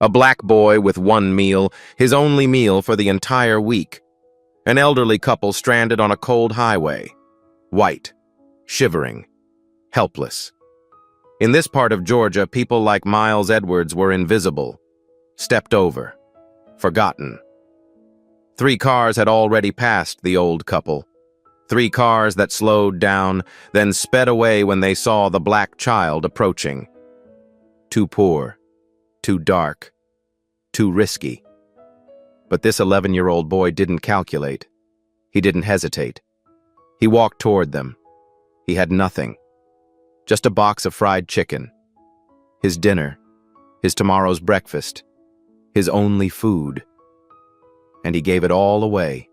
A black boy with one meal, his only meal for the entire week. An elderly couple stranded on a cold highway. White, shivering, helpless. In this part of Georgia, people like Miles Edwards were invisible, stepped over, forgotten. 3 cars had already passed the old couple. 3 cars that slowed down, then sped away when they saw the black child approaching. Too poor, too dark, too risky. But this 11-year-old boy didn't calculate. He didn't hesitate. He walked toward them. He had nothing. Just a box of fried chicken. His dinner. His tomorrow's breakfast. His only food. And he gave it all away.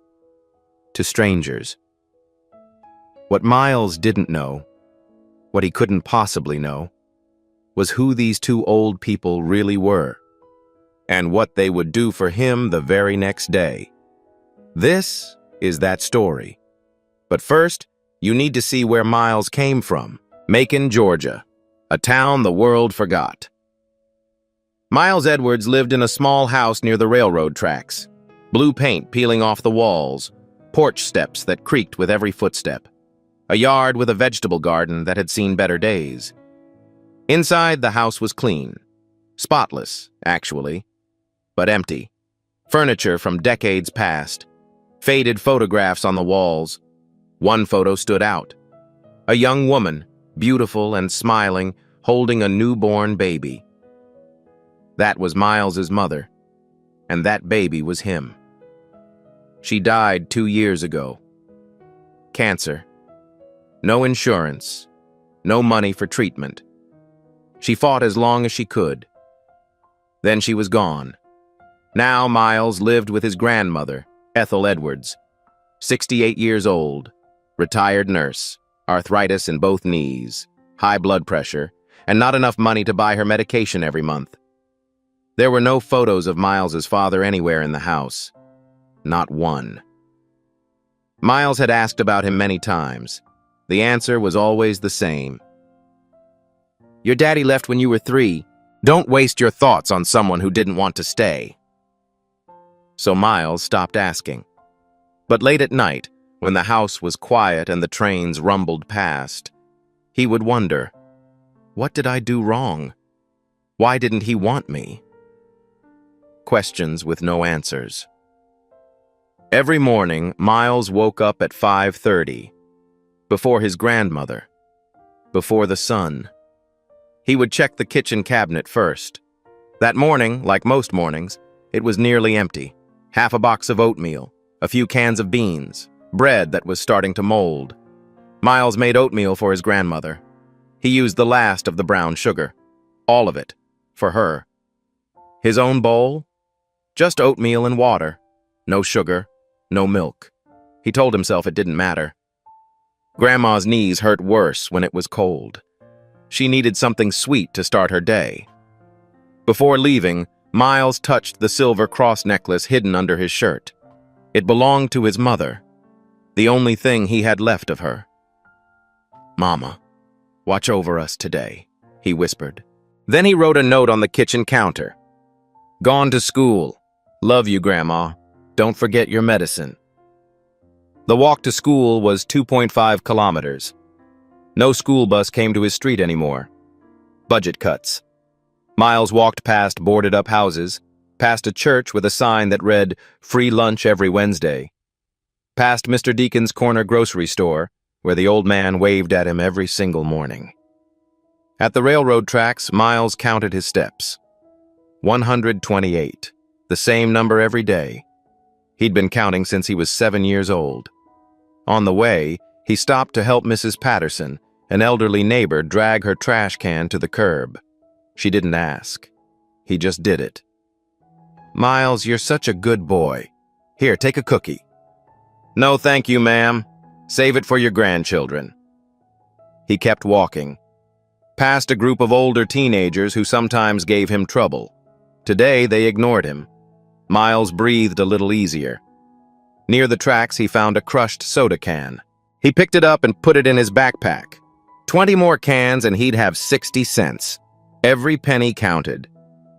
To strangers. What Miles didn't know, what he couldn't possibly know, was who these 2 old people really were, and what they would do for him the very next day. This is that story. But first, you need to see where Miles came from. Macon, Georgia, a town the world forgot. Miles Edwards lived in a small house near the railroad tracks. Blue paint peeling off the walls, porch steps that creaked with every footstep. A yard with a vegetable garden that had seen better days. Inside, the house was clean. Spotless, actually, but empty. Furniture from decades past. Faded photographs on the walls. One photo stood out. A young woman, beautiful and smiling, holding a newborn baby. That was Miles's mother, and that baby was him. She died 2 years ago. Cancer. No insurance. No money for treatment. She fought as long as she could. Then she was gone. Now Miles lived with his grandmother, Ethel Edwards, 68 years old, retired nurse, arthritis in both knees, high blood pressure, and not enough money to buy her medication every month. There were no photos of Miles's father anywhere in the house. Not one. Miles had asked about him many times. The answer was always the same. Your daddy left when you were 3. Don't waste your thoughts on someone who didn't want to stay. So Miles stopped asking. But late at night, when the house was quiet and the trains rumbled past, he would wonder, what did I do wrong? Why didn't he want me? Questions with no answers. Every morning, Miles woke up at 5:30, before his grandmother, before the sun. He would check the kitchen cabinet first. That morning, like most mornings, it was nearly empty. Half a box of oatmeal, a few cans of beans, bread that was starting to mold. Miles made oatmeal for his grandmother. He used the last of the brown sugar, all of it, for her. His own bowl? Just oatmeal and water. No sugar, no milk. He told himself it didn't matter. Grandma's knees hurt worse when it was cold. She needed something sweet to start her day. Before leaving, Miles touched the silver cross necklace hidden under his shirt. It belonged to his mother, the only thing he had left of her. "Mama, watch over us today," he whispered. Then he wrote a note on the kitchen counter. "Gone to school. Love you, Grandma. Don't forget your medicine." The walk to school was 2.5 kilometers. No school bus came to his street anymore. Budget cuts. Miles walked past boarded-up houses, past a church with a sign that read, "Free lunch every Wednesday," past Mr. Deacon's corner grocery store, where the old man waved at him every single morning. At the railroad tracks, Miles counted his steps. 128, the same number every day. He'd been counting since he was 7 years old. On the way, he stopped to help Mrs. Patterson, an elderly neighbor, drag her trash can to the curb. She didn't ask. He just did it. "Miles, you're such a good boy. Here, take a cookie." "No, thank you, ma'am. Save it for your grandchildren." He kept walking. Past a group of older teenagers who sometimes gave him trouble. Today, they ignored him. Miles breathed a little easier. Near the tracks, he found a crushed soda can. He picked it up and put it in his backpack. 20 more cans and he'd have 60 cents. Every penny counted.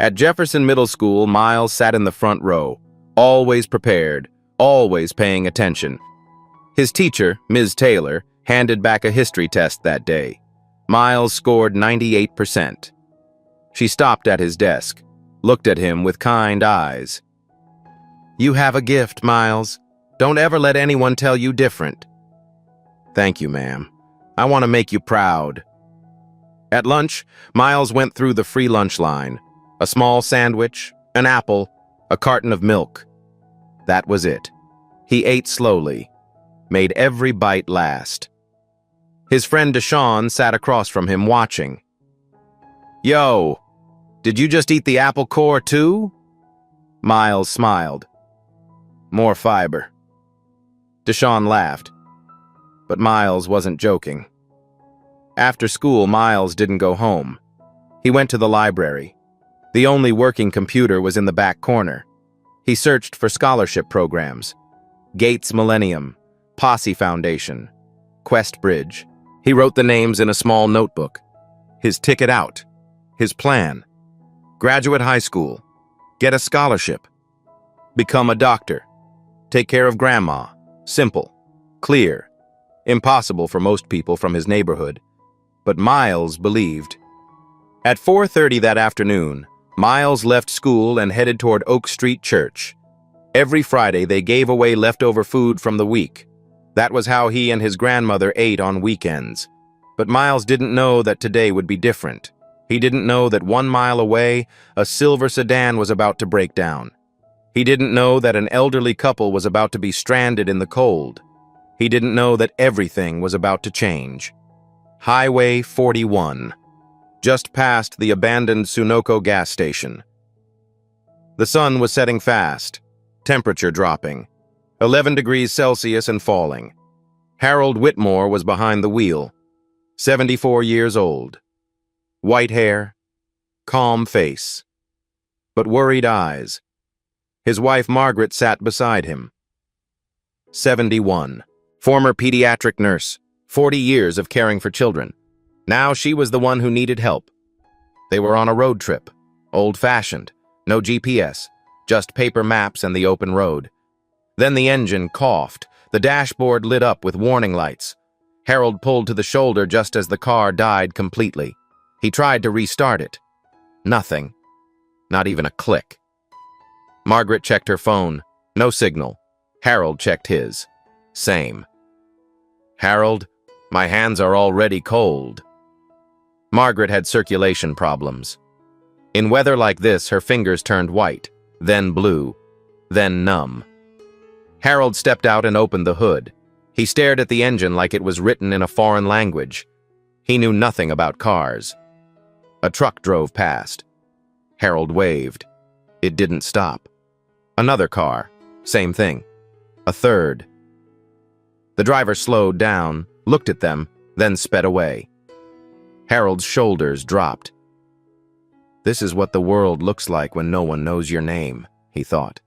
At Jefferson Middle School, Miles sat in the front row, always prepared, always paying attention. His teacher, Ms. Taylor, handed back a history test that day. Miles scored 98%. She stopped at his desk, looked at him with kind eyes. "You have a gift, Miles. Don't ever let anyone tell you different." "Thank you, ma'am. I want to make you proud." At lunch, Miles went through the free lunch line. A small sandwich, an apple, a carton of milk. That was it. He ate slowly, made every bite last. His friend Deshawn sat across from him watching. "Yo, did you just eat the apple core too?" Miles smiled. "More fiber." Deshawn laughed, but Miles wasn't joking. After school, Miles didn't go home. He went to the library. The only working computer was in the back corner. He searched for scholarship programs. Gates Millennium, Posse Foundation, Quest Bridge. He wrote the names in a small notebook. His ticket out. His plan. Graduate high school. Get a scholarship. Become a doctor. Take care of grandma. Simple. Clear. Impossible for most people from his neighborhood. But Miles believed. At 4:30 that afternoon, Miles left school and headed toward Oak Street Church. Every Friday, they gave away leftover food from the week. That was how he and his grandmother ate on weekends. But Miles didn't know that today would be different. He didn't know that 1 mile away, a silver sedan was about to break down. He didn't know that an elderly couple was about to be stranded in the cold. He didn't know that everything was about to change. Highway 41. Just past the abandoned Sunoco gas station. The sun was setting fast, temperature dropping, 11 degrees Celsius and falling. Harold Whitmore was behind the wheel, 74 years old. White hair, calm face, but worried eyes. His wife Margaret sat beside him. 71. Former pediatric nurse, 40 years of caring for children. Now she was the one who needed help. They were on a road trip, old-fashioned, no GPS, just paper maps and the open road. Then the engine coughed. The dashboard lit up with warning lights. Harold pulled to the shoulder just as the car died completely. He tried to restart it. Nothing. Not even a click. Margaret checked her phone. No signal. Harold checked his. Same. "Harold, my hands are already cold." Margaret had circulation problems. In weather like this, her fingers turned white, then blue, then numb. Harold stepped out and opened the hood. He stared at the engine like it was written in a foreign language. He knew nothing about cars. A truck drove past. Harold waved. It didn't stop. Another car. Same thing. A third. The driver slowed down, looked at them, then sped away. Harold's shoulders dropped. This is what the world looks like when no one knows your name, he thought.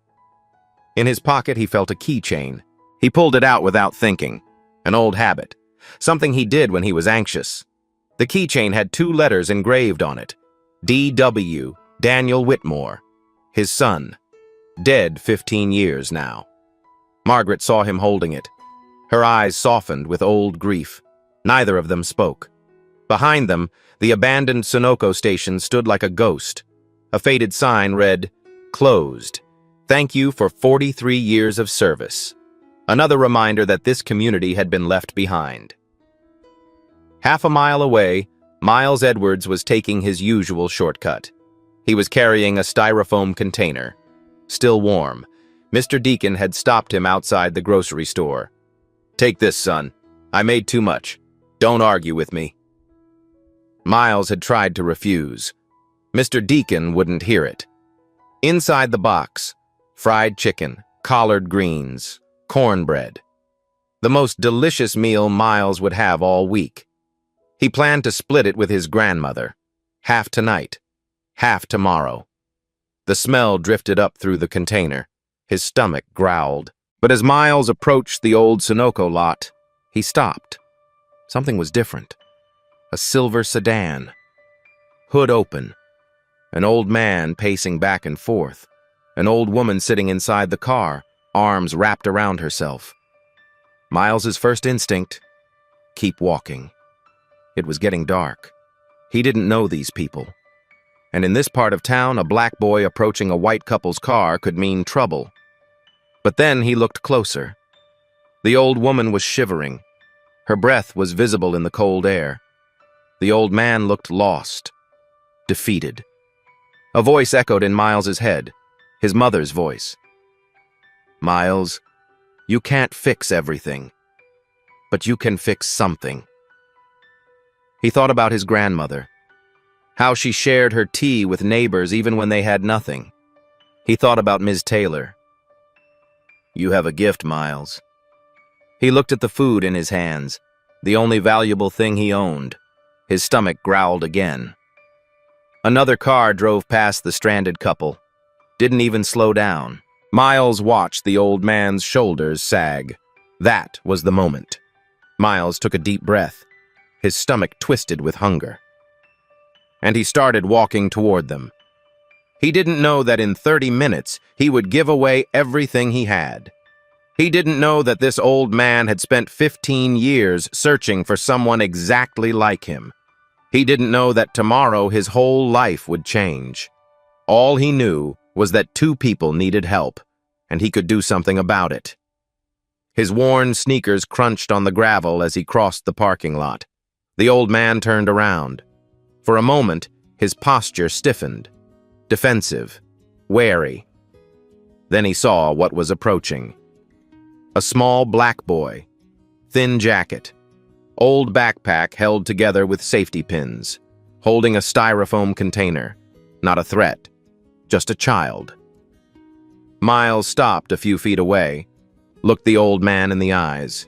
In his pocket, he felt a keychain. He pulled it out without thinking. An old habit. Something he did when he was anxious. The keychain had 2 letters engraved on it. D.W. Daniel Whitmore. His son. Dead 15 years now. Margaret saw him holding it. Her eyes softened with old grief. Neither of them spoke. Behind them, the abandoned Sunoco station stood like a ghost. A faded sign read, "Closed. Thank you for 43 years of service." Another reminder that this community had been left behind. Half a mile away, Miles Edwards was taking his usual shortcut. He was carrying a styrofoam container. Still warm, Mr. Deacon had stopped him outside the grocery store. "Take this, son. I made too much. Don't argue with me." Miles had tried to refuse. Mr. Deacon wouldn't hear it. Inside the box, fried chicken, collard greens, cornbread. The most delicious meal Miles would have all week. He planned to split it with his grandmother. Half tonight, half tomorrow. The smell drifted up through the container. His stomach growled. But as Miles approached the old Sunoco lot, he stopped. Something was different. A silver sedan. Hood open. An old man pacing back and forth. An old woman sitting inside the car, arms wrapped around herself. Miles's first instinct, keep walking. It was getting dark. He didn't know these people. And in this part of town, a black boy approaching a white couple's car could mean trouble. But then he looked closer. The old woman was shivering. Her breath was visible in the cold air. The old man looked lost, defeated. A voice echoed in Miles's head, his mother's voice. Miles, you can't fix everything, but you can fix something. He thought about his grandmother, how she shared her tea with neighbors even when they had nothing. He thought about Ms. Taylor. You have a gift, Miles. He looked at the food in his hands, the only valuable thing he owned. His stomach growled again. Another car drove past the stranded couple. Didn't even slow down. Miles watched the old man's shoulders sag. That was the moment. Miles took a deep breath. His stomach twisted with hunger. And he started walking toward them. He didn't know that in 30 minutes he would give away everything he had. He didn't know that this old man had spent 15 years searching for someone exactly like him. He didn't know that tomorrow his whole life would change. All he knew was that two people needed help, and he could do something about it. His worn sneakers crunched on the gravel as he crossed the parking lot. The old man turned around. For a moment, his posture stiffened, defensive, wary. Then he saw what was approaching. A small black boy, thin jacket, old backpack held together with safety pins, holding a styrofoam container. Not a threat, just a child. Miles stopped a few feet away, looked the old man in the eyes.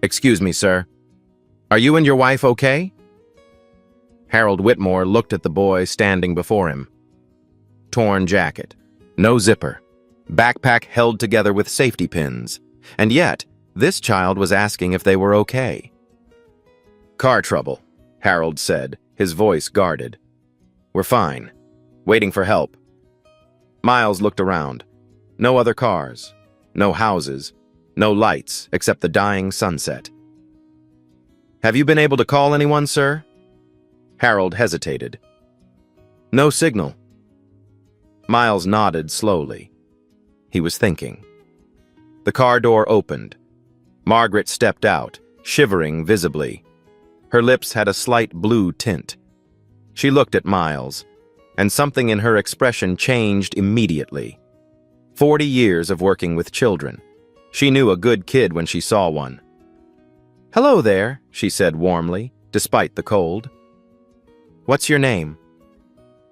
Excuse me, sir. Are you and your wife okay? Harold Whitmore looked at the boy standing before him. Torn jacket, no zipper, backpack held together with safety pins, and yet this child was asking if they were okay. Car trouble, Harold said, his voice guarded. We're fine, waiting for help. Miles looked around. No other cars, no houses, no lights except the dying sunset. Have you been able to call anyone, sir? Harold hesitated. No signal. Miles nodded slowly. He was thinking. The car door opened. Margaret stepped out, shivering visibly. Her lips had a slight blue tint. She looked at Miles, and something in her expression changed immediately. 40 years of working with children. She knew a good kid when she saw one. Hello there, she said warmly, despite the cold. What's your name?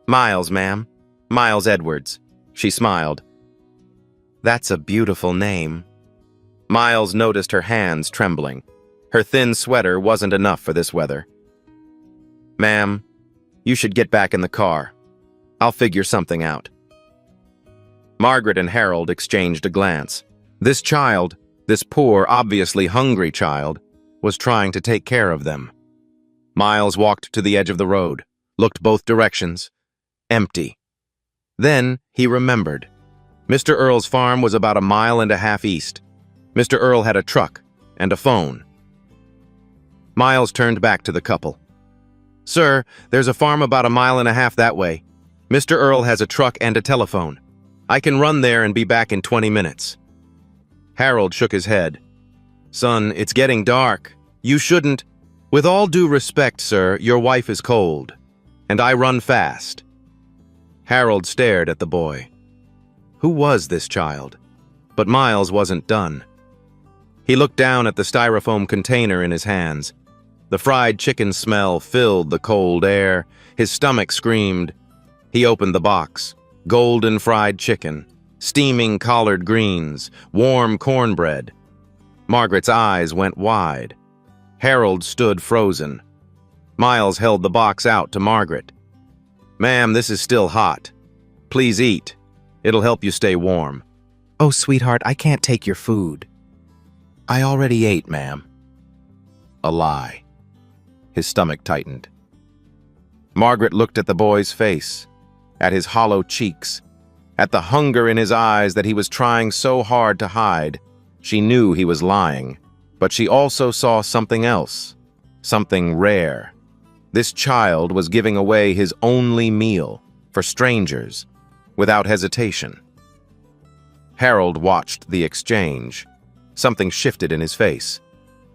Miles, ma'am. Miles Edwards. She smiled. That's a beautiful name. Miles noticed her hands trembling. Her thin sweater wasn't enough for this weather. Ma'am, you should get back in the car. I'll figure something out. Margaret and Harold exchanged a glance. This child, this poor, obviously hungry child, was trying to take care of them. Miles walked to the edge of the road, looked both directions. Empty. Then he remembered. Mr. Earl's farm was about 1.5 miles east. Mr. Earl had a truck and a phone. Miles turned back to the couple. Sir, there's a farm about 1.5 miles that way. Mr. Earl has a truck and a telephone. I can run there and be back in 20 minutes. Harold shook his head. Son, it's getting dark. You shouldn't. With all due respect, sir, your wife is cold, and I run fast. Harold stared at the boy. Who was this child? But Miles wasn't done. He looked down at the styrofoam container in his hands. The fried chicken smell filled the cold air. His stomach screamed. He opened the box. Golden fried chicken, steaming collard greens, warm cornbread. Margaret's eyes went wide. Harold stood frozen. Miles held the box out to Margaret. Ma'am, this is still hot. Please eat. It'll help you stay warm. Oh, sweetheart, I can't take your food. I already ate, ma'am. A lie. His stomach tightened. Margaret looked at the boy's face, at his hollow cheeks, at the hunger in his eyes that he was trying so hard to hide. She knew he was lying, but she also saw something else, something rare. This child was giving away his only meal for strangers, without hesitation. Harold watched the exchange. Something shifted in his face.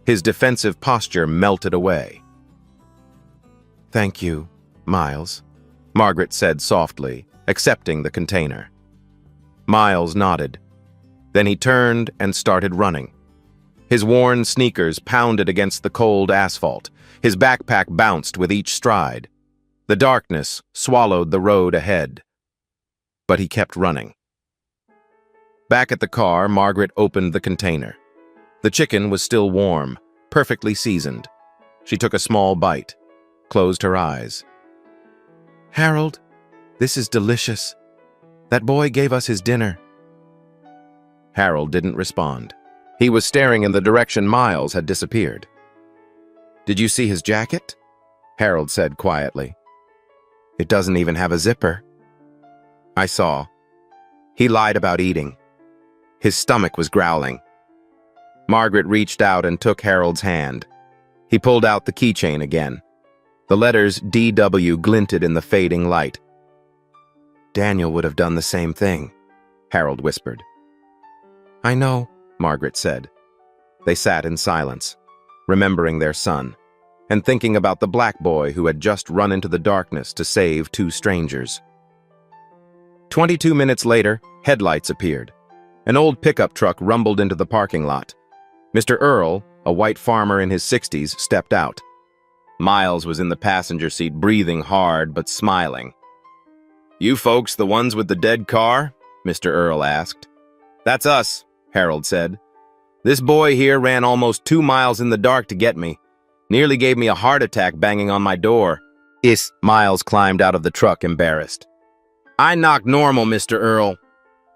His defensive posture melted away. "Thank you, Miles," Margaret said softly, accepting the container. Miles nodded. Then he turned and started running. His worn sneakers pounded against the cold asphalt. His backpack bounced with each stride. The darkness swallowed the road ahead. But he kept running. Back at the car, Margaret opened the container. The chicken was still warm, perfectly seasoned. She took a small bite, closed her eyes. "Harold, this is delicious. That boy gave us his dinner." Harold didn't respond. He was staring in the direction Miles had disappeared. "Did you see his jacket?" Harold said quietly. "It doesn't even have a zipper." "I saw. He lied about eating. His stomach was growling." Margaret reached out and took Harold's hand. He pulled out the keychain again. The letters DW glinted in the fading light. "Daniel would have done the same thing," Harold whispered. "I know," Margaret said. They sat in silence, remembering their son, and thinking about the black boy who had just run into the darkness to save two strangers. 22 minutes later, headlights appeared. An old pickup truck rumbled into the parking lot. Mr. Earl, a white farmer in his 60s, stepped out. Miles was in the passenger seat, breathing hard but smiling. "You folks the ones with the dead car?" Mr. Earl asked. "That's us," Harold said. "This boy here ran almost 2 miles in the dark to get me. Nearly gave me a heart attack banging on my door." Miles climbed out of the truck, embarrassed. "I knocked normal, Mr. Earl.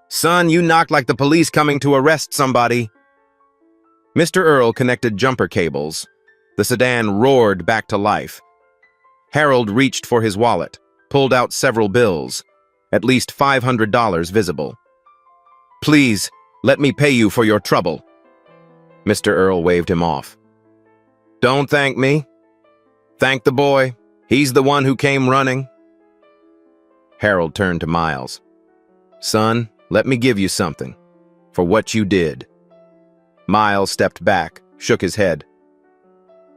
Son, you knocked like the police coming to arrest somebody." Mr. Earl connected jumper cables. The sedan roared back to life. Harold reached for his wallet, pulled out several bills, at least $500 visible. "Please, let me pay you for your trouble." Mr. Earl waved him off. "Don't thank me. Thank the boy. He's the one who came running." Harold turned to Miles. "Son, let me give you something for what you did." Miles stepped back, shook his head.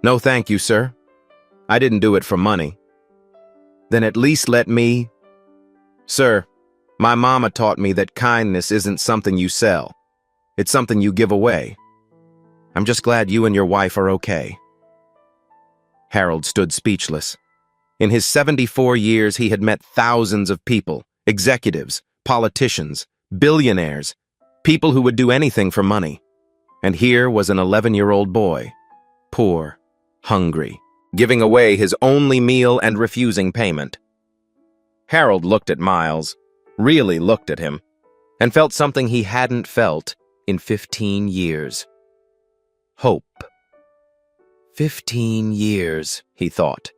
"No thank you, sir. I didn't do it for money." "Then at least let me—" "Sir, my mama taught me that kindness isn't something you sell. It's something you give away. I'm just glad you and your wife are okay." Harold stood speechless. In his 74 years, he had met thousands of people, executives, politicians, billionaires, people who would do anything for money. And here was an 11-year-old boy, poor, hungry, giving away his only meal and refusing payment. Harold looked at Miles, really looked at him, and felt something he hadn't felt in 15 years. Hope. 15 years, he thought.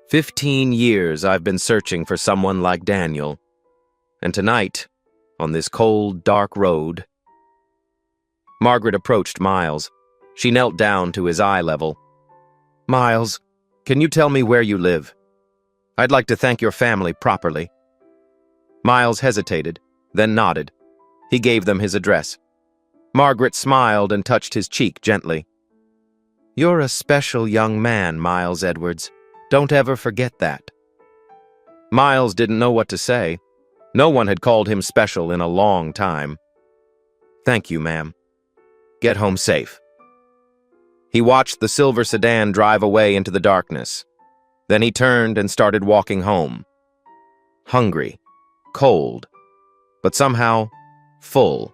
15 years I've been searching for someone like Daniel. And tonight, on this cold, dark road... Margaret approached Miles. She knelt down to his eye level. "Miles, can you tell me where you live? I'd like to thank your family properly." Miles hesitated, then nodded. He gave them his address. Margaret smiled and touched his cheek gently. "You're a special young man, Miles Edwards. Don't ever forget that." Miles didn't know what to say. No one had called him special in a long time. "Thank you, ma'am. Get home safe." He watched the silver sedan drive away into the darkness. Then he turned and started walking home. Hungry, cold, but somehow full.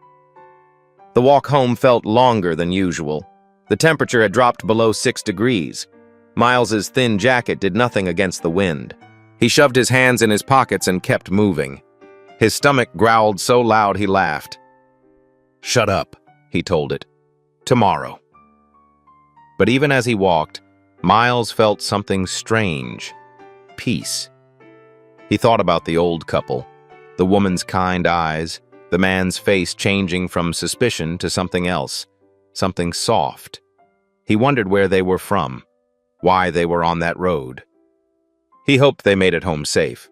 The walk home felt longer than usual. The temperature had dropped below 6 degrees. Miles's thin jacket did nothing against the wind. He shoved his hands in his pockets and kept moving. His stomach growled so loud he laughed. "Shut up," he told it. "Tomorrow." But even as he walked, Miles felt something strange. peace. He thought about the old couple, the woman's kind eyes, the man's face changing from suspicion to something else, something soft. He wondered where they were from, why they were on that road. He hoped they made it home safe.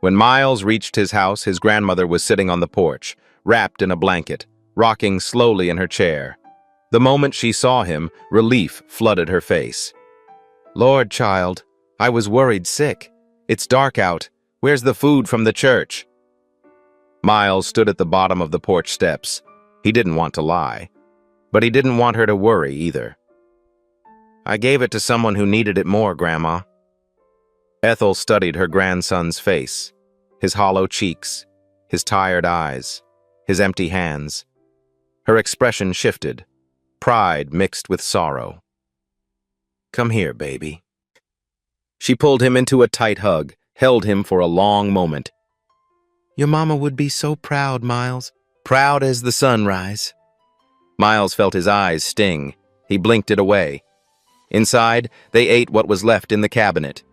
When Miles reached his house, his grandmother was sitting on the porch, wrapped in a blanket, rocking slowly in her chair. The moment she saw him, relief flooded her face. "Lord, child, I was worried sick. It's dark out. Where's the food from the church?" Miles stood at the bottom of the porch steps. He didn't want to lie, but he didn't want her to worry either. "I gave it to someone who needed it more, Grandma." Ethel studied her grandson's face, his hollow cheeks, his tired eyes, his empty hands. Her expression shifted, pride mixed with sorrow. "Come here, baby." She pulled him into a tight hug, held him for a long moment. "Your mama would be so proud, Miles. Proud as the sunrise." Miles felt his eyes sting. He blinked it away. Inside, they ate what was left in the cabinet.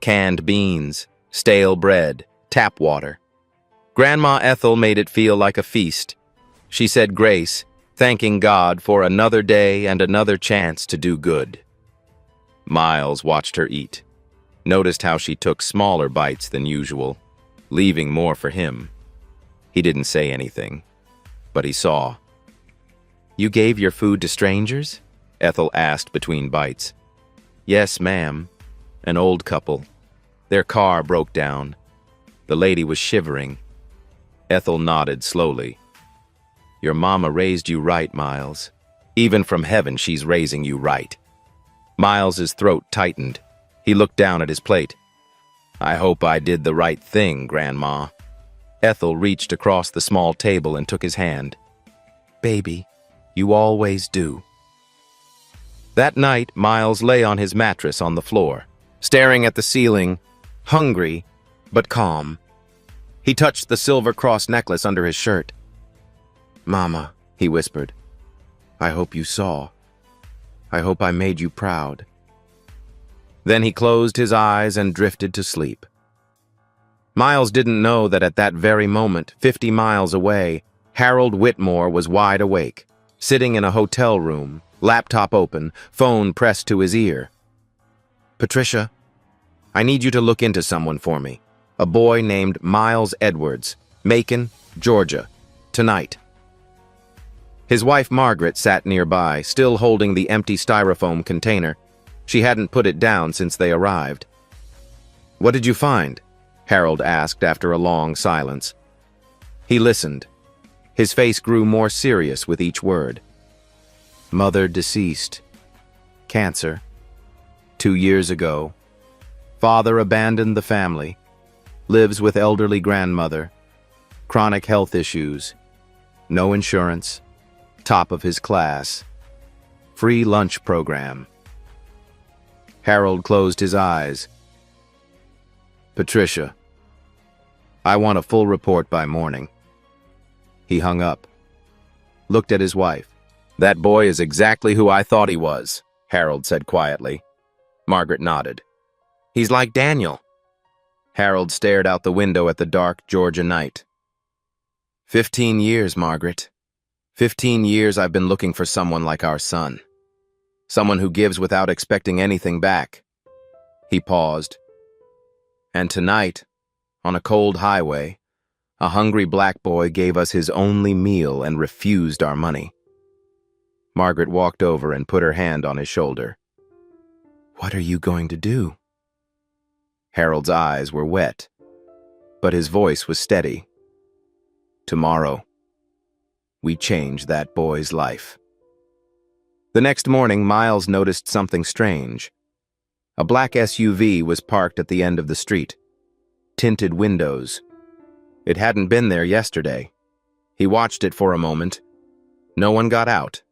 Canned beans, stale bread, tap water. Grandma Ethel made it feel like a feast. She said grace, thanking God for another day and another chance to do good. Miles watched her eat, noticed how she took smaller bites than usual, leaving more for him. He didn't say anything, but he saw. "You gave your food to strangers?" Ethel asked between bites. "Yes, ma'am. An old couple. Their car broke down. The lady was shivering." Ethel nodded slowly. "Your mama raised you right, Miles. Even from heaven, she's raising you right." Miles's throat tightened. He looked down at his plate. "I hope I did the right thing, Grandma." Ethel reached across the small table and took his hand. "Baby, you always do." That night, Miles lay on his mattress on the floor, staring at the ceiling, hungry but calm. He touched the silver cross necklace under his shirt. "Mama," he whispered, "I hope you saw. I hope I made you proud." Then he closed his eyes and drifted to sleep. Miles didn't know that at that very moment, 50 miles away, Harold Whitmore was wide awake, sitting in a hotel room, laptop open, phone pressed to his ear. "Patricia, I need you to look into someone for me. A boy named Miles Edwards, Macon, Georgia, tonight." His wife Margaret sat nearby, still holding the empty styrofoam container. She hadn't put it down since they arrived. "What did you find?" Harold asked after a long silence. He listened. His face grew more serious with each word. "Mother deceased. Cancer. 2 years ago. Father abandoned the family. Lives with elderly grandmother. Chronic health issues. No insurance. Top of his class. Free lunch program." Harold closed his eyes. "Patricia, I want a full report by morning." He hung up, looked at his wife. "That boy is exactly who I thought he was," Harold said quietly. Margaret nodded. "He's like Daniel." Harold stared out the window at the dark Georgia night. 15 years, Margaret. 15 years I've been looking for someone like our son. Someone who gives without expecting anything back." He paused. "And tonight, on a cold highway, a hungry black boy gave us his only meal and refused our money." Margaret walked over and put her hand on his shoulder. "What are you going to do?" Harold's eyes were wet, but his voice was steady. "Tomorrow, we change that boy's life." The next morning, Miles noticed something strange. A black SUV was parked at the end of the street. Tinted windows. It hadn't been there yesterday. He watched it for a moment. No one got out.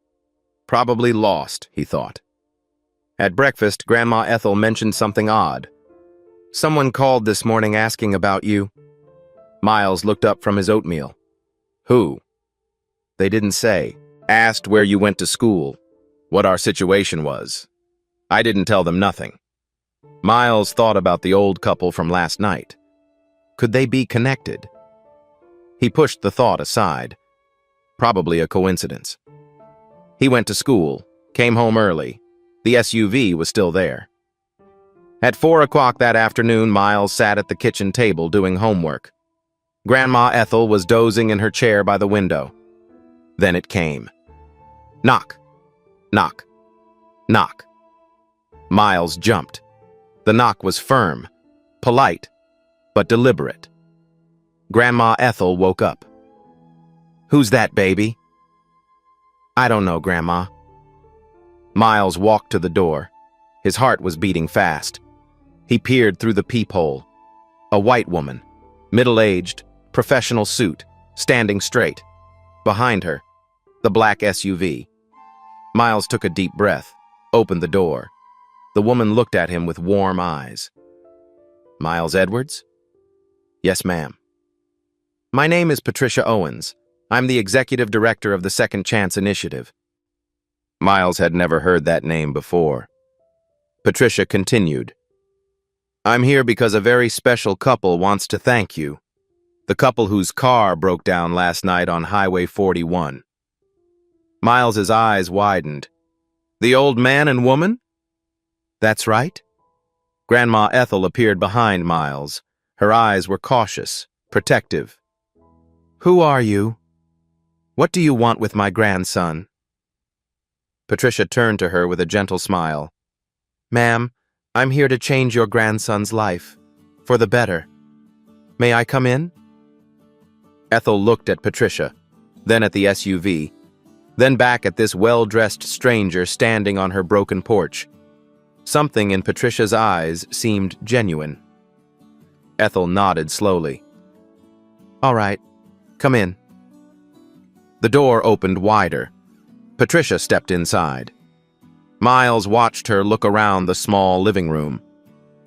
Probably lost, he thought. At breakfast, Grandma Ethel mentioned something odd. "Someone called this morning asking about you." Miles looked up from his oatmeal. "Who?" "They didn't say. Asked where you went to school, what our situation was. I didn't tell them nothing." Miles thought about the old couple from last night. Could they be connected? He pushed the thought aside. Probably a coincidence. He went to school, came home early. The SUV was still there. At 4 o'clock that afternoon, Miles sat at the kitchen table doing homework. Grandma Ethel was dozing in her chair by the window. Then it came. Knock. Knock. Knock. Miles jumped. The knock was firm, polite, but deliberate. Grandma Ethel woke up. "Who's that, baby?" "I don't know, Grandma." Miles walked to the door. His heart was beating fast. He peered through the peephole. A white woman, middle-aged, professional suit, standing straight. Behind her, the black SUV. Miles took a deep breath, opened the door. The woman looked at him with warm eyes. "Miles Edwards?" "Yes, ma'am." "My name is Patricia Owens. I'm the executive director of the Second Chance Initiative." Miles had never heard that name before. Patricia continued. "I'm here because a very special couple wants to thank you. The couple whose car broke down last night on Highway 41. Miles's eyes widened. "The old man and woman?" "That's right." Grandma Ethel appeared behind Miles. Her eyes were cautious, protective. "Who are you? What do you want with my grandson?" Patricia turned to her with a gentle smile. "Ma'am, I'm here to change your grandson's life, for the better. May I come in?" Ethel looked at Patricia, then at the SUV, then back at this well-dressed stranger standing on her broken porch. Something in Patricia's eyes seemed genuine. Ethel nodded slowly. "All right, come in." The door opened wider. Patricia stepped inside. Miles watched her look around the small living room.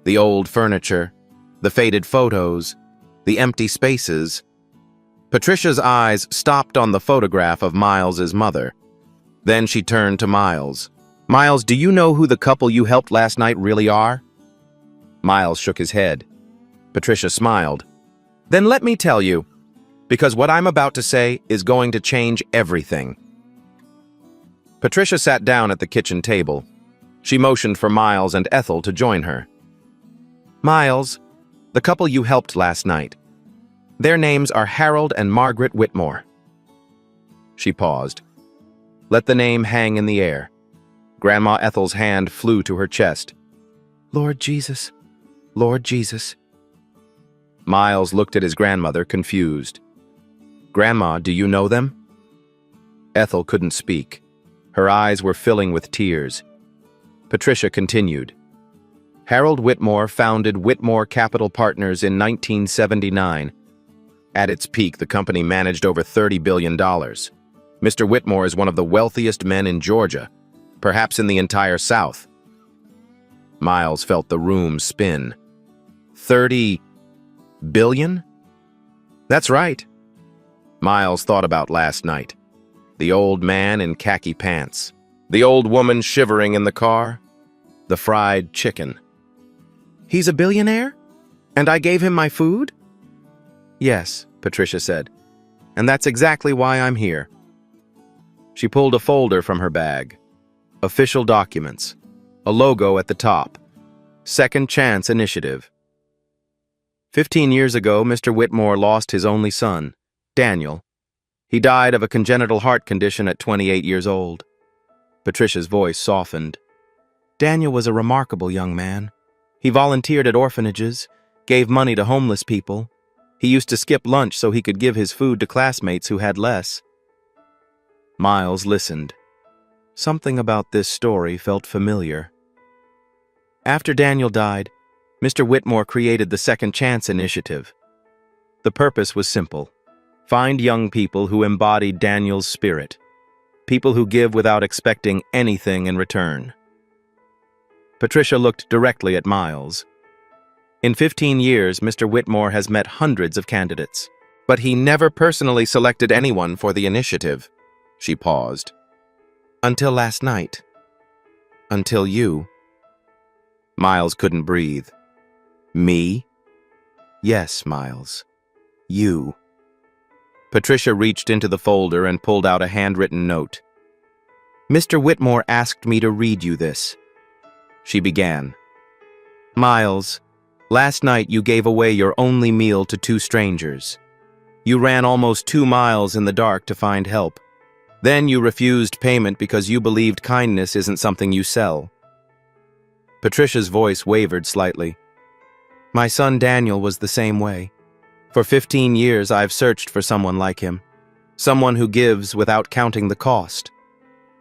The old furniture, the faded photos, the empty spaces. Patricia's eyes stopped on the photograph of Miles's mother. Then she turned to Miles. "Miles, do you know who the couple you helped last night really are?" Miles shook his head. Patricia smiled. "Then let me tell you, because what I'm about to say is going to change everything." Patricia sat down at the kitchen table. She motioned for Miles and Ethel to join her. "Miles, the couple you helped last night. Their names are Harold and Margaret Whitmore." She paused. Let the name hang in the air. Grandma Ethel's hand flew to her chest. "Lord Jesus, Lord Jesus." Miles looked at his grandmother, confused. "Grandma, do you know them?" Ethel couldn't speak. Her eyes were filling with tears. Patricia continued. "Harold Whitmore founded Whitmore Capital Partners in 1979. At its peak, the company managed over $30 billion. Mr. Whitmore is one of the wealthiest men in Georgia, perhaps in the entire South." Miles felt the room spin. 30 billion? That's right. Miles thought about last night. The old man in khaki pants. The old woman shivering in the car. The fried chicken. "He's a billionaire? And I gave him my food?" "Yes," Patricia said. "And that's exactly why I'm here." She pulled a folder from her bag. Official documents. A logo at the top. Second Chance Initiative. 15 years ago, Mr. Whitmore lost his only son, Daniel. He died of a congenital heart condition at 28 years old. Patricia's voice softened. "Daniel was a remarkable young man. He volunteered at orphanages, gave money to homeless people. He used to skip lunch so he could give his food to classmates who had less." Miles listened. Something about this story felt familiar. After Daniel died, Mr. Whitmore created the Second Chance Initiative. The purpose was simple. Find young people who embodied Daniel's spirit. People who give without expecting anything in return. Patricia looked directly at Miles. In 15 years, Mr. Whitmore has met hundreds of candidates, but he never personally selected anyone for the initiative. She paused. "Until last night. Until you." Miles couldn't breathe. Me? Yes, Miles. You. Patricia reached into the folder and pulled out a handwritten note. Mr. Whitmore asked me to read you this. She began. Miles, last night you gave away your only meal to 2 strangers. You ran almost 2 miles in the dark to find help. Then you refused payment because you believed kindness isn't something you sell. Patricia's voice wavered slightly. My son Daniel was the same way. For 15 years I've searched for someone like him. Someone who gives without counting the cost.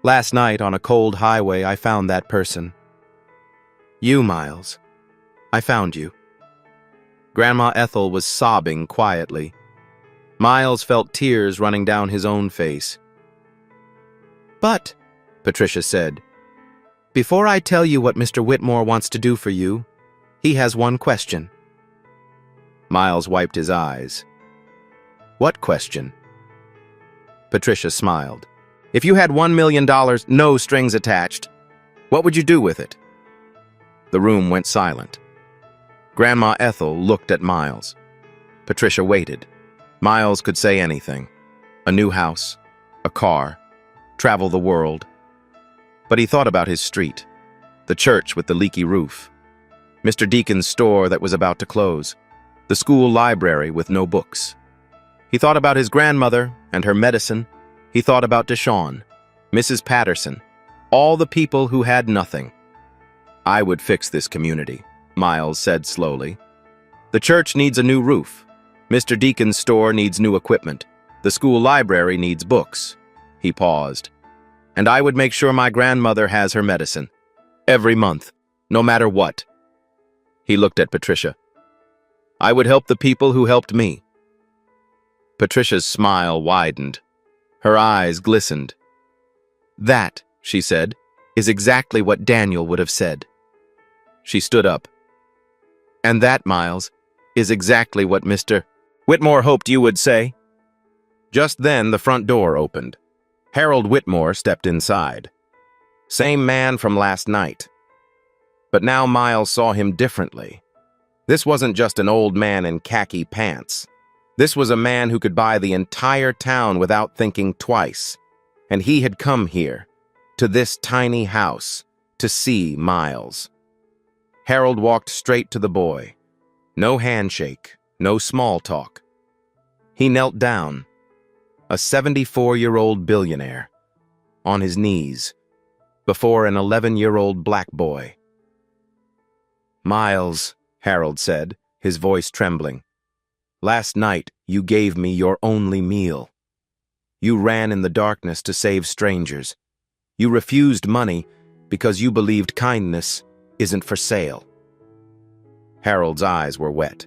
Last night on a cold highway I found that person. You, Miles. I found you. Grandma Ethel was sobbing quietly. Miles felt tears running down his own face. But, Patricia said, before I tell you what Mr. Whitmore wants to do for you, he has one question. Miles wiped his eyes. What question? Patricia smiled. If you had $1 million, no strings attached, what would you do with it? The room went silent. Grandma Ethel looked at Miles. Patricia waited. Miles could say anything. A new house, a car, travel the world. But he thought about his street, the church with the leaky roof, Mr. Deacon's store that was about to close, the school library with no books. He thought about his grandmother and her medicine. He thought about Deshawn, Mrs. Patterson, all the people who had nothing. I would fix this community, Miles said slowly. The church needs a new roof. Mr. Deacon's store needs new equipment. The school library needs books. He paused. And I would make sure my grandmother has her medicine. Every month, no matter what. He looked at Patricia. I would help the people who helped me. Patricia's smile widened. Her eyes glistened. That, she said, is exactly what Daniel would have said. She stood up. And that, Miles, is exactly what Mr. Whitmore hoped you would say. Just then, the front door opened. Harold Whitmore stepped inside. Same man from last night. But now Miles saw him differently. This wasn't just an old man in khaki pants. This was a man who could buy the entire town without thinking twice. And he had come here, to this tiny house, to see Miles. Harold walked straight to the boy. No handshake, no small talk. He knelt down, a 74-year-old billionaire, on his knees, before an 11-year-old black boy. Miles, Harold said, his voice trembling, last night you gave me your only meal. You ran in the darkness to save strangers. You refused money because you believed kindness isn't for sale. Harold's eyes were wet.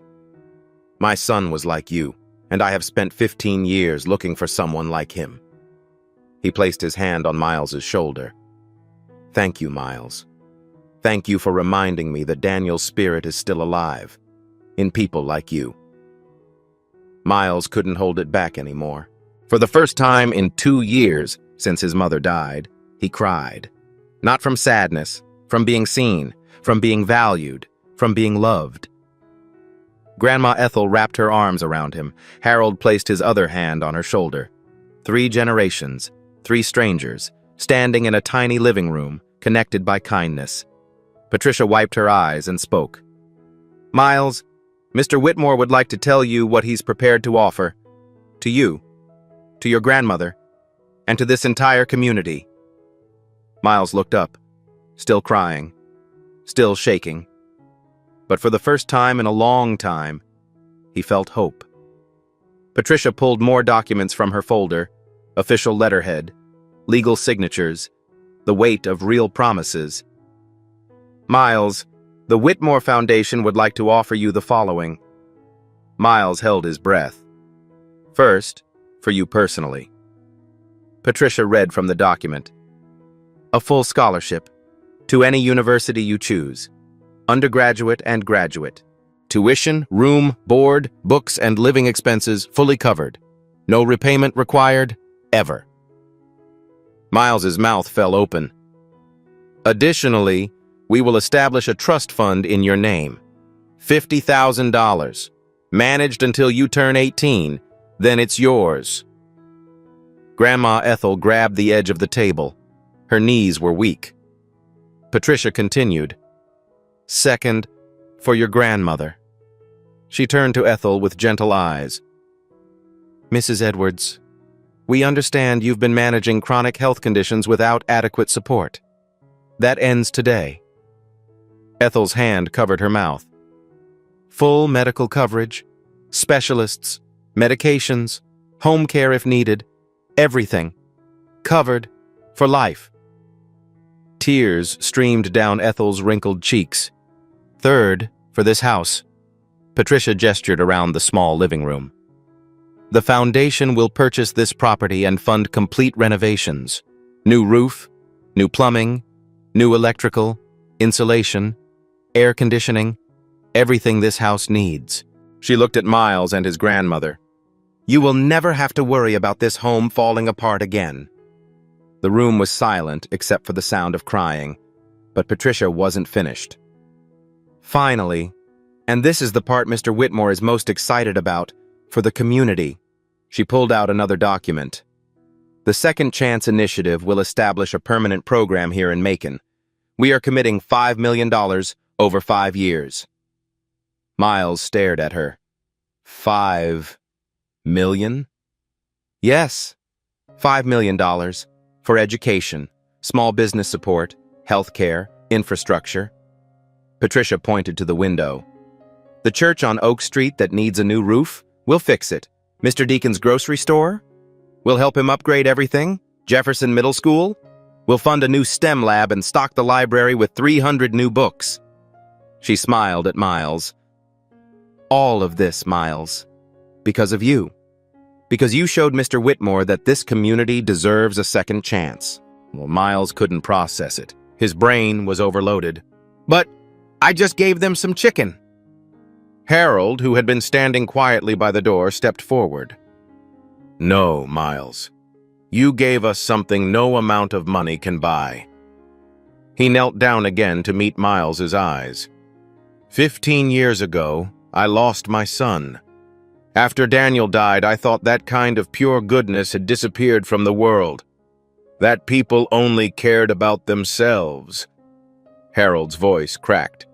My son was like you, and I have spent 15 years looking for someone like him. He placed his hand on Miles's shoulder. Thank you, Miles. Thank you for reminding me that Daniel's spirit is still alive, in people like you. Miles couldn't hold it back anymore. For the first time in 2 years since his mother died, he cried. Not from sadness, from being seen, from being valued, from being loved. Grandma Ethel wrapped her arms around him. Harold placed his other hand on her shoulder. 3 generations, 3 strangers, standing in a tiny living room, connected by kindness. Patricia wiped her eyes and spoke. Miles, Mr. Whitmore would like to tell you what he's prepared to offer. To you, to your grandmother, and to this entire community. Miles looked up, still crying, still shaking. But for the first time in a long time, he felt hope. Patricia pulled more documents from her folder, official letterhead, legal signatures, the weight of real promises. Miles, the Whitmore Foundation would like to offer you the following. Miles held his breath. First, for you personally. Patricia read from the document. A full scholarship, to any university you choose, undergraduate and graduate. Tuition, room, board, books, and living expenses fully covered. No repayment required, ever. Miles's mouth fell open. Additionally, We will establish a trust fund in your name. $50,000. Managed until you turn 18. Then it's yours." Grandma Ethel grabbed the edge of the table. Her knees were weak. Patricia continued, "Second, for your grandmother." She turned to Ethel with gentle eyes. "Mrs. Edwards, we understand you've been managing chronic health conditions without adequate support. That ends today." Ethel's hand covered her mouth. "Full medical coverage, specialists, medications, home care if needed, everything. Covered for life." Tears streamed down Ethel's wrinkled cheeks. "Third, for this house." Patricia gestured around the small living room. "The foundation will purchase this property and fund complete renovations. New roof, new plumbing, new electrical, insulation, air conditioning, everything this house needs." She looked at Miles and his grandmother. "You will never have to worry about this home falling apart again." The room was silent except for the sound of crying, but Patricia wasn't finished. "Finally, and this is the part Mr. Whitmore is most excited about, for the community." She pulled out another document. "The Second Chance Initiative will establish a permanent program here in Macon. We are committing $5 million over 5 years." Miles stared at her. $5 million? "Yes, $5 million for education, small business support, health care, infrastructure." Patricia pointed to the window. "The church on Oak Street that needs a new roof? We'll fix it. Mr. Deacon's grocery store? We'll help him upgrade everything. Jefferson Middle School? We'll fund a new STEM lab and stock the library with 300 new books." She smiled at Miles. "All of this, Miles, because of you. Because you showed Mr. Whitmore that this community deserves a second chance." Well, Miles couldn't process it. His brain was overloaded. "But I just gave them some chicken." Harold, who had been standing quietly by the door, stepped forward. "No, Miles. You gave us something no amount of money can buy." He knelt down again to meet Miles's eyes. 15 years ago, I lost my son. After Daniel died, I thought that kind of pure goodness had disappeared from the world. That people only cared about themselves." Harold's voice cracked.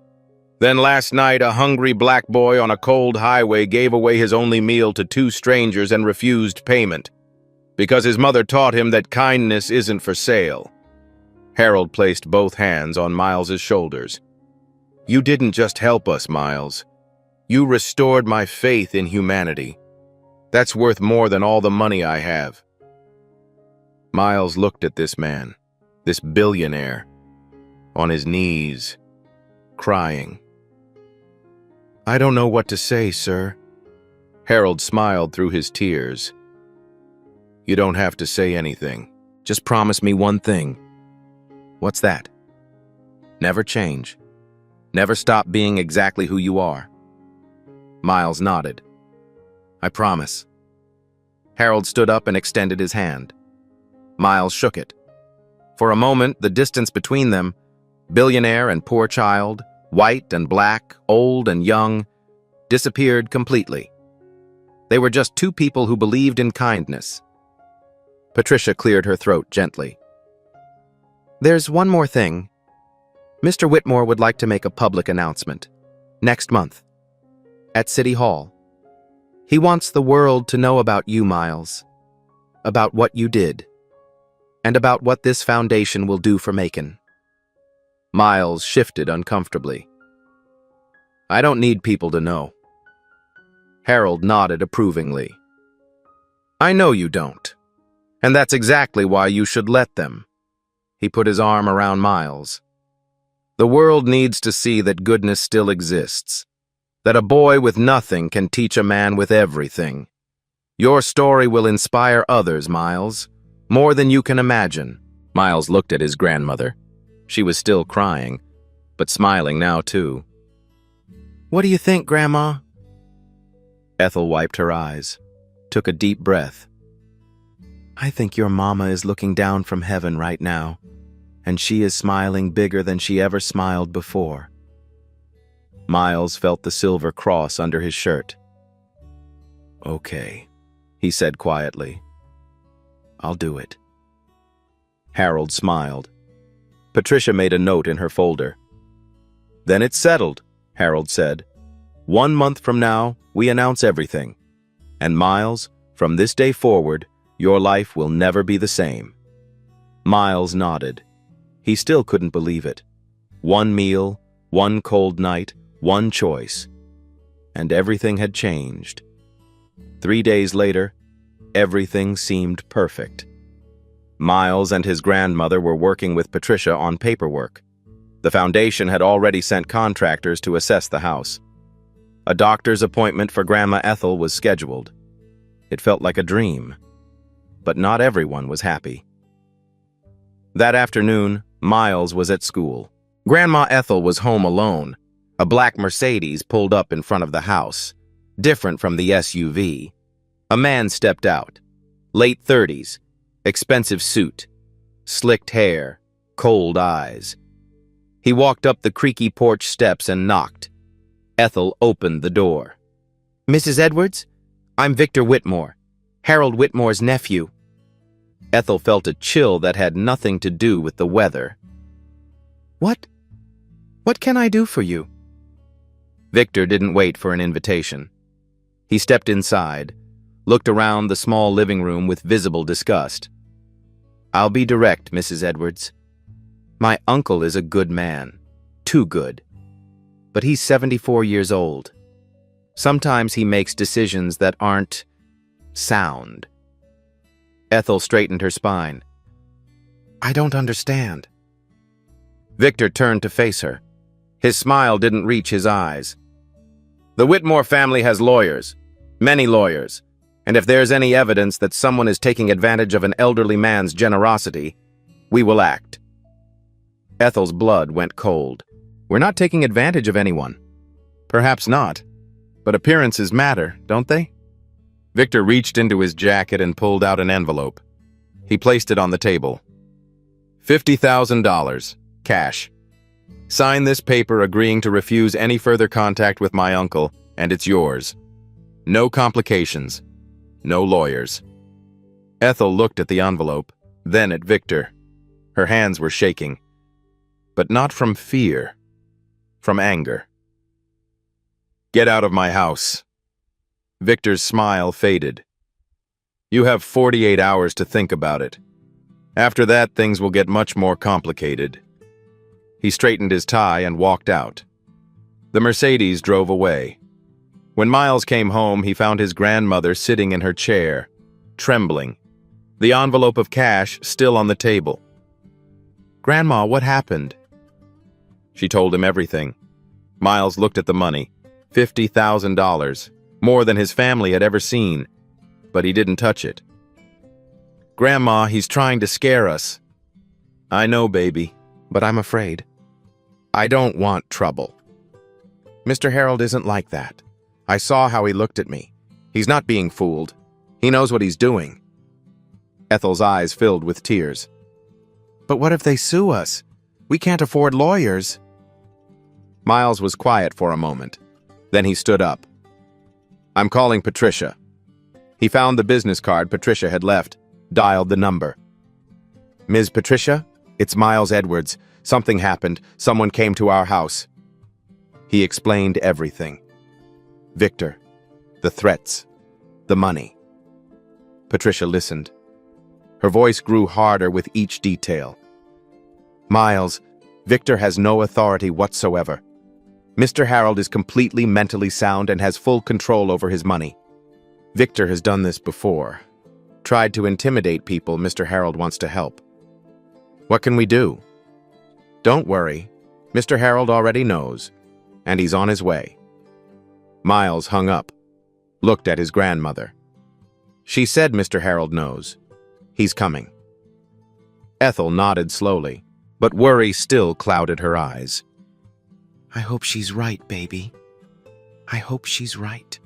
"Then last night, a hungry black boy on a cold highway gave away his only meal to 2 strangers and refused payment, because his mother taught him that kindness isn't for sale." Harold placed both hands on Miles's shoulders. "You didn't just help us, Miles. You restored my faith in humanity. That's worth more than all the money I have." Miles looked at this man, this billionaire, on his knees, crying. "I don't know what to say, sir." Harold smiled through his tears. "You don't have to say anything. Just promise me one thing." "What's that?" "Never change. Never stop being exactly who you are." Miles nodded. "I promise." Harold stood up and extended his hand. Miles shook it. For a moment, the distance between them, billionaire and poor child, white and black, old and young, disappeared completely. They were just 2 people who believed in kindness. Patricia cleared her throat gently. "There's one more thing. Mr. Whitmore would like to make a public announcement. Next month. At City Hall. He wants the world to know about you, Miles. About what you did. And about what this foundation will do for Macon." Miles shifted uncomfortably. "I don't need people to know." Harold nodded approvingly. "I know you don't. And that's exactly why you should let them." He put his arm around Miles. "The world needs to see that goodness still exists. That a boy with nothing can teach a man with everything. Your story will inspire others, Miles. More than you can imagine." Miles looked at his grandmother. She was still crying, but smiling now too. "What do you think, Grandma?" Ethel wiped her eyes, took a deep breath. "I think your mama is looking down from heaven right now. and she is smiling bigger than she ever smiled before. Miles felt the silver cross under his shirt. "Okay," he said quietly. "I'll do it." Harold smiled. Patricia made a note in her folder. "Then it's settled," Harold said. "1 month from now, we announce everything. And Miles, from this day forward, your life will never be the same." Miles nodded. He still couldn't believe it. 1 meal, 1 cold night, 1 choice. And everything had changed. 3 days later, everything seemed perfect. Miles and his grandmother were working with Patricia on paperwork. The foundation had already sent contractors to assess the house. A doctor's appointment for Grandma Ethel was scheduled. It felt like a dream. But not everyone was happy. That afternoon, Miles was at school. Grandma Ethel was home alone. A black Mercedes pulled up in front of the house, different from the SUV. A man stepped out. Late 30s, expensive suit, slicked hair, cold eyes. He walked up the creaky porch steps and knocked. Ethel opened the door. "Mrs. Edwards? I'm Victor Whitmore, Harold Whitmore's nephew." Ethel felt a chill that had nothing to do with the weather. What can I do for you?" Victor didn't wait for an invitation. He stepped inside, looked around the small living room with visible disgust. "I'll be direct, Mrs. Edwards. My uncle is a good man. Too good. But he's 74 years old. Sometimes he makes decisions that aren't sound." Ethel straightened her spine. "I don't understand." Victor turned to face her. His smile didn't reach his eyes. "The Whitmore family has lawyers, many lawyers, and if there's any evidence that someone is taking advantage of an elderly man's generosity, we will act." Ethel's blood went cold. "We're not taking advantage of anyone." "Perhaps not, but appearances matter, don't they?" Victor reached into his jacket and pulled out an envelope. He placed it on the table. $50,000, cash. Sign this paper agreeing to refuse any further contact with my uncle, and it's yours. No complications. No lawyers. Ethel looked at the envelope, then at Victor. Her hands were shaking. But not from fear. From anger. "Get out of my house." Victor's smile faded. "You have 48 hours to think about it. After that, things will get much more complicated." He straightened his tie and walked out. The Mercedes drove away. When Miles came home, he found his grandmother sitting in her chair, trembling, the envelope of cash still on the table. "Grandma, what happened?" She told him everything. Miles looked at the money, $50,000, more than his family had ever seen, but he didn't touch it. "Grandma, he's trying to scare us." "I know, baby, but I'm afraid. I don't want trouble. Mr. Harold isn't like that. I saw how he looked at me. He's not being fooled. He knows what he's doing." Ethel's eyes filled with tears. "But what if they sue us? We can't afford lawyers." Miles was quiet for a moment. Then he stood up. "I'm calling Patricia." He found the business card Patricia had left, dialed the number. "Ms. Patricia, it's Miles Edwards. Something happened. Someone came to our house." He explained everything. Victor, the threats, the money. Patricia listened. Her voice grew harder with each detail. "Miles, Victor has no authority whatsoever. Mr. Harold is completely mentally sound and has full control over his money. Victor has done this before. Tried to intimidate people Mr. Harold wants to help. What can we do?" "Don't worry. Mr. Harold already knows, and he's on his way." Miles hung up, looked at his grandmother. "She said Mr. Harold knows. He's coming." Ethel nodded slowly, but worry still clouded her eyes. "I hope she's right, baby. I hope she's right."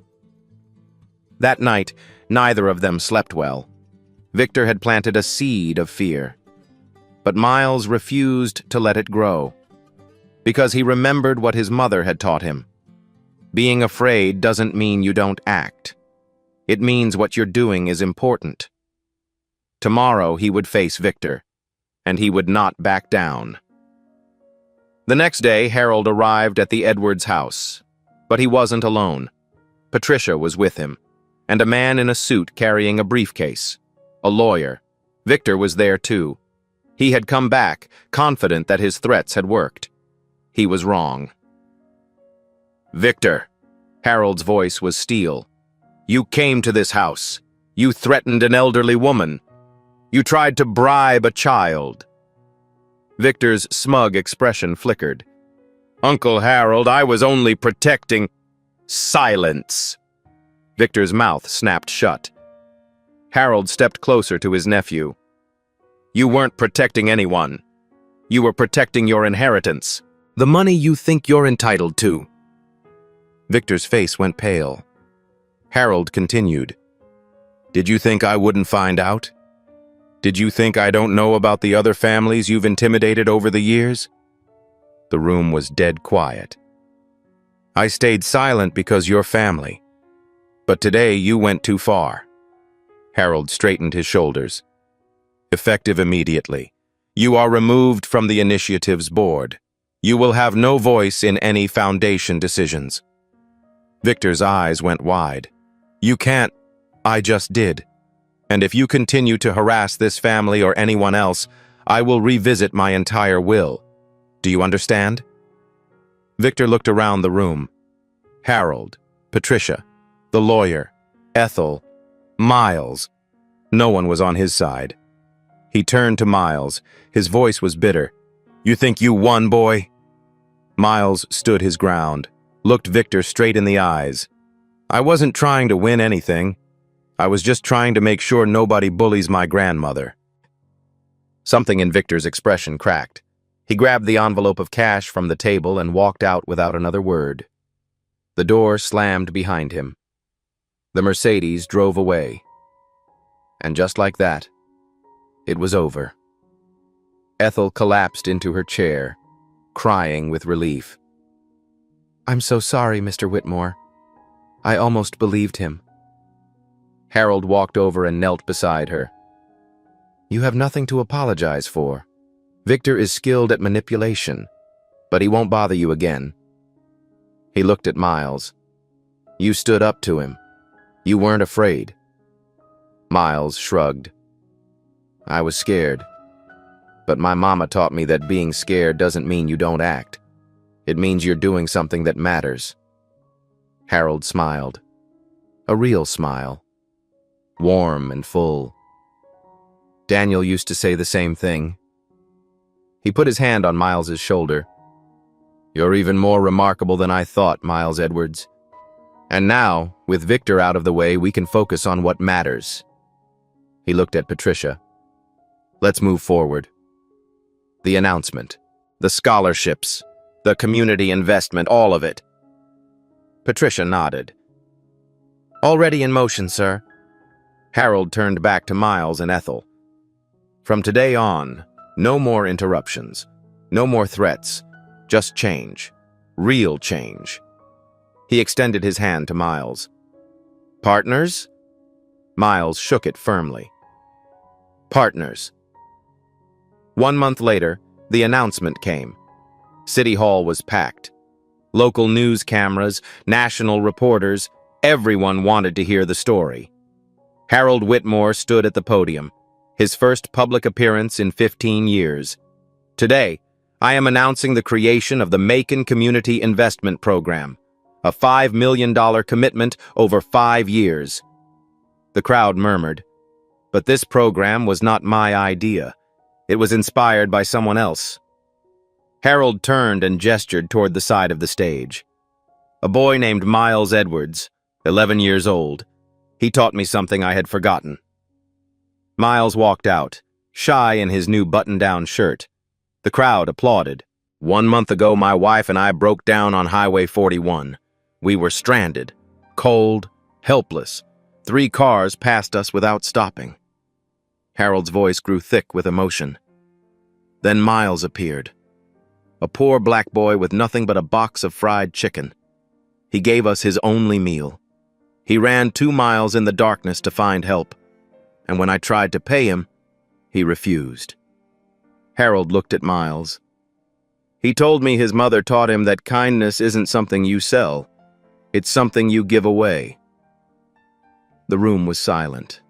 That night, neither of them slept well. Victor had planted a seed of fear. but Miles refused to let it grow, because he remembered what his mother had taught him. Being afraid doesn't mean you don't act. It means what you're doing is important. Tomorrow he would face Victor, and he would not back down. The next day, Harold arrived at the Edwards house, but he wasn't alone. Patricia was with him, and a man in a suit carrying a briefcase, a lawyer. Victor was there too. He had come back, confident that his threats had worked. He was wrong. "Victor," Harold's voice was steel. "You came to this house. You threatened an elderly woman. You tried to bribe a child." Victor's smug expression flickered. "Uncle Harold, I was only protecting—" "Silence!" Victor's mouth snapped shut. Harold stepped closer to his nephew. "You weren't protecting anyone. You were protecting your inheritance. The money you think you're entitled to." Victor's face went pale. Harold continued. "Did you think I wouldn't find out? Did you think I don't know about the other families you've intimidated over the years?" The room was dead quiet. "I stayed silent because you're family. But today you went too far." Harold straightened his shoulders. "Effective immediately. You are removed from the initiative's board. You will have no voice in any foundation decisions." Victor's eyes went wide. "You can't." "I just did. And if you continue to harass this family or anyone else, I will revisit my entire will. Do you understand?" Victor looked around the room. Harold, Patricia, the lawyer, Ethel, Miles. No one was on his side. He turned to Miles. His voice was bitter. "You think you won, boy?" Miles stood his ground, looked Victor straight in the eyes. "I wasn't trying to win anything. I was just trying to make sure nobody bullies my grandmother." Something in Victor's expression cracked. He grabbed the envelope of cash from the table and walked out without another word. The door slammed behind him. The Mercedes drove away. And just like that, it was over. Ethel collapsed into her chair, crying with relief. "I'm so sorry, Mr. Whitmore. I almost believed him." Harold walked over and knelt beside her. "You have nothing to apologize for. Victor is skilled at manipulation, but he won't bother you again." He looked at Miles. "You stood up to him. You weren't afraid." Miles shrugged. "I was scared. But my mama taught me that being scared doesn't mean you don't act. It means you're doing something that matters." Harold smiled. A real smile. Warm and full. Daniel used to say the same thing. He put his hand on Miles's shoulder. "You're even more remarkable than I thought, Miles Edwards. And now, with Victor out of the way, we can focus on what matters." He looked at Patricia. "Let's move forward. The announcement, the scholarships, the community investment, all of it." Patricia nodded. "Already in motion, sir." Harold turned back to Miles and Ethel. "From today on, no more interruptions, no more threats, just change, real change." He extended his hand to Miles. "Partners?" Miles shook it firmly. "Partners." 1 month later, the announcement came. City Hall was packed. Local news cameras, national reporters, everyone wanted to hear the story. Harold Whitmore stood at the podium, his first public appearance in 15 years. "Today, I am announcing the creation of the Macon Community Investment Program, a $5 million commitment over 5 years." The crowd murmured. But this program was not my idea. It was inspired by someone else. Harold turned and gestured toward the side of the stage. "A boy named Miles Edwards, 11 years old. He taught me something I had forgotten." Miles walked out, shy in his new button-down shirt. The crowd applauded. "1 month ago, my wife and I broke down on Highway 41. We were stranded, cold, helpless. 3 cars passed us without stopping." Harold's voice grew thick with emotion. Then Miles appeared. A poor black boy with nothing but a box of fried chicken. He gave us his only meal. He ran 2 miles in the darkness to find help, and when I tried to pay him, he refused. Harold looked at Miles. He told me his mother taught him that kindness isn't something you sell, it's something you give away. The room was silent.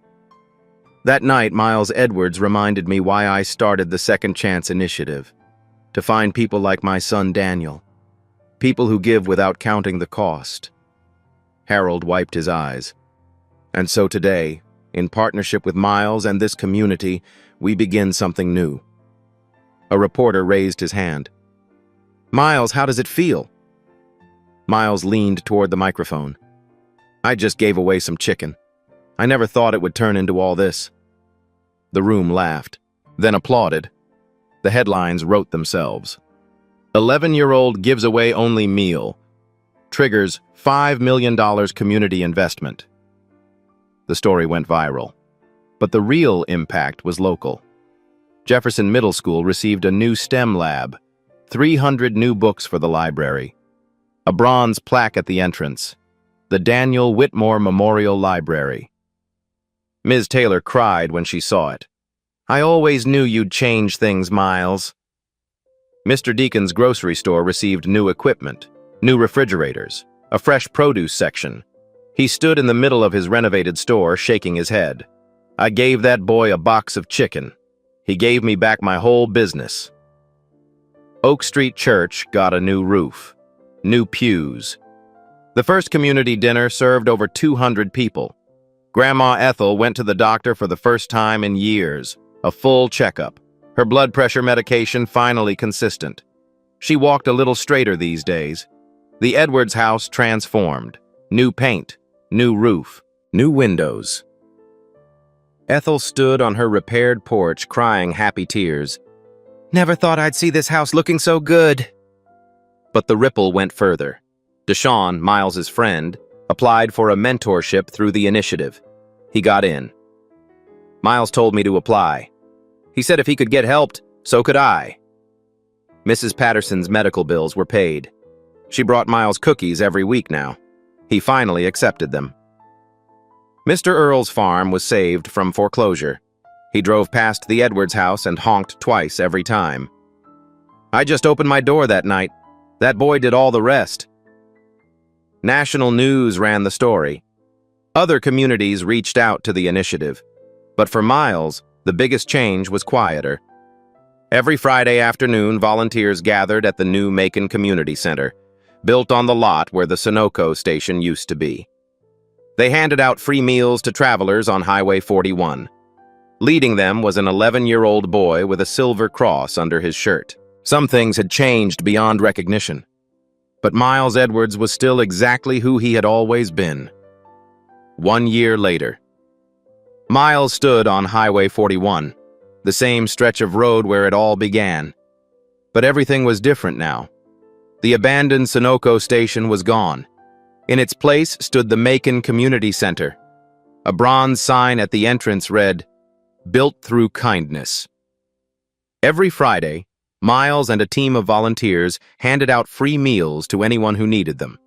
That night, Miles Edwards reminded me why I started the Second Chance Initiative, to find people like my son Daniel, people who give without counting the cost. Harold wiped his eyes. And so today, in partnership with Miles and this community, we begin something new. A reporter raised his hand. "Miles, how does it feel?" Miles leaned toward the microphone. "I just gave away some chicken. I never thought it would turn into all this." The room laughed, then applauded. The headlines wrote themselves. 11-year-old gives away only meal. Triggers $5 million community investment. The story went viral. But the real impact was local. Jefferson Middle School received a new STEM lab, 300 new books for the library, a bronze plaque at the entrance, the Daniel Whitmore Memorial Library. Ms. Taylor cried when she saw it. "I always knew you'd change things, Miles." Mr. Deacon's grocery store received new equipment, new refrigerators, a fresh produce section. He stood in the middle of his renovated store, shaking his head. "I gave that boy a box of chicken. He gave me back my whole business." Oak Street Church got a new roof, new pews. The first community dinner served over 200 people. Grandma Ethel went to the doctor for the first time in years, a full checkup. Her blood pressure medication finally consistent. She walked a little straighter these days. The Edwards house transformed. New paint, new roof, new windows. Ethel stood on her repaired porch crying happy tears. "Never thought I'd see this house looking so good." But the ripple went further. Deshaun, Miles's friend, applied for a mentorship through the initiative. He got in. Miles told me to apply. He said if he could get helped, so could I. Mrs. Patterson's medical bills were paid. She brought Miles cookies every week now. He finally accepted them. Mr. Earle's farm was saved from foreclosure. He drove past the Edwards house and honked twice every time. "I just opened my door that night. That boy did all the rest." National news ran the story. Other communities reached out to the initiative. But for Miles, the biggest change was quieter. Every Friday afternoon, volunteers gathered at the new Macon Community Center, built on the lot where the Sunoco station used to be. They handed out free meals to travelers on Highway 41. Leading them was an 11-year-old boy with a silver cross under his shirt. Some things had changed beyond recognition. But Miles Edwards was still exactly who he had always been. 1 year later. Miles stood on Highway 41, the same stretch of road where it all began. But everything was different now. The abandoned Sunoco station was gone. In its place stood the Macon Community Center. A bronze sign at the entrance read, "Built through kindness." Every Friday, Miles and a team of volunteers handed out free meals to anyone who needed them.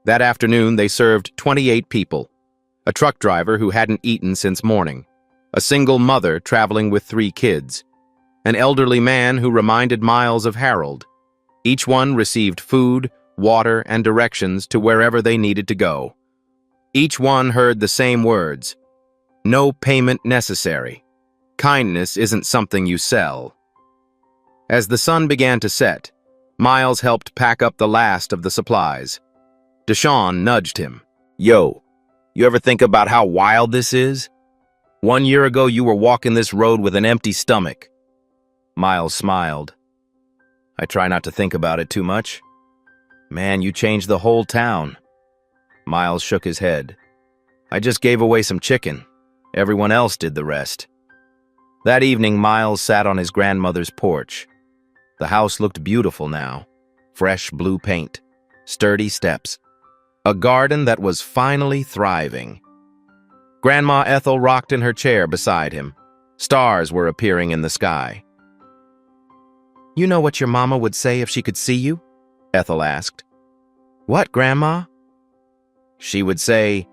That afternoon, they served 28 people. A truck driver who hadn't eaten since morning, a single mother traveling with 3 kids, an elderly man who reminded Miles of Harold. Each one received food, water, and directions to wherever they needed to go. Each one heard the same words: "No payment necessary. Kindness isn't something you sell." As the sun began to set, Miles helped pack up the last of the supplies. Deshaun nudged him. "Yo, you ever think about how wild this is? 1 year ago, you were walking this road with an empty stomach." Miles smiled. "I try not to think about it too much." "Man, you changed the whole town." Miles shook his head. "I just gave away some chicken. Everyone else did the rest." That evening, Miles sat on his grandmother's porch. The house looked beautiful now. Fresh blue paint, sturdy steps, a garden that was finally thriving. Grandma Ethel rocked in her chair beside him. Stars were appearing in the sky. You know what your mama would say if she could see you? Ethel asked. What, Grandma? She would say,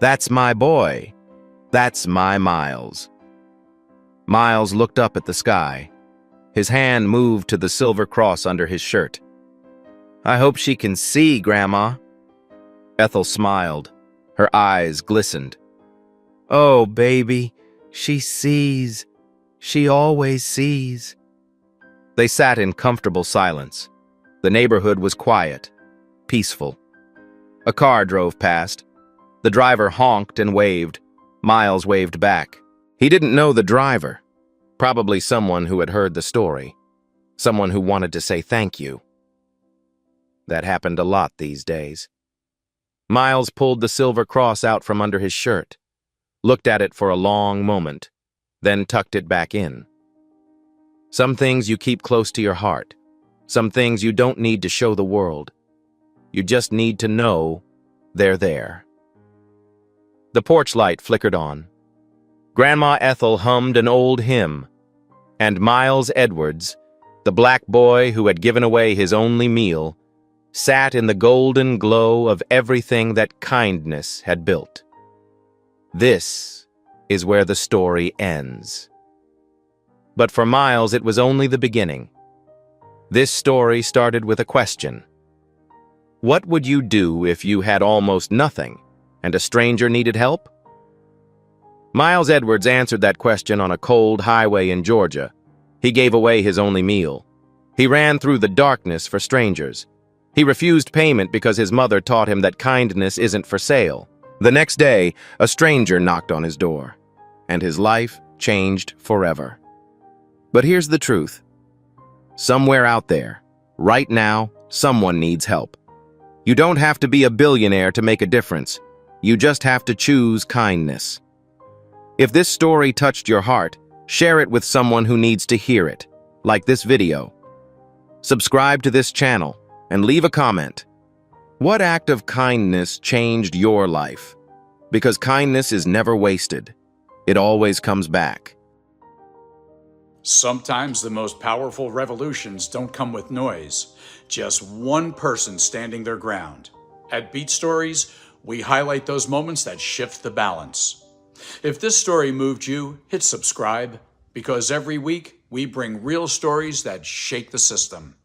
That's my boy. That's my Miles. Miles looked up at the sky. His hand moved to the silver cross under his shirt. I hope she can see, Grandma. Ethel smiled. Her eyes glistened. Oh, baby, she sees. She always sees. They sat in comfortable silence. The neighborhood was quiet, peaceful. A car drove past. The driver honked and waved. Miles waved back. He didn't know the driver. Probably someone who had heard the story. Someone who wanted to say thank you. That happened a lot these days. Miles pulled the silver cross out from under his shirt, looked at it for a long moment, then tucked it back in. Some things you keep close to your heart. Some things you don't need to show the world. You just need to know they're there. The porch light flickered on. Grandma Ethel hummed an old hymn, and Miles Edwards, the black boy who had given away his only meal, sat in the golden glow of everything that kindness had built. This is where the story ends. But for Miles, it was only the beginning. This story started with a question. What would you do if you had almost nothing and a stranger needed help? Miles Edwards answered that question on a cold highway in Georgia. He gave away his only meal. He ran through the darkness for strangers. He refused payment because his mother taught him that kindness isn't for sale. The next day, a stranger knocked on his door, and his life changed forever. But here's the truth. Somewhere out there, right now, someone needs help. You don't have to be a billionaire to make a difference. You just have to choose kindness. If this story touched your heart, share it with someone who needs to hear it, like this video. Subscribe to this channel and leave a comment. What act of kindness changed your life? Because kindness is never wasted. It always comes back. Sometimes the most powerful revolutions don't come with noise, just one person standing their ground. At Beat Stories, we highlight those moments that shift the balance. If this story moved you, hit subscribe, because every week we bring real stories that shake the system.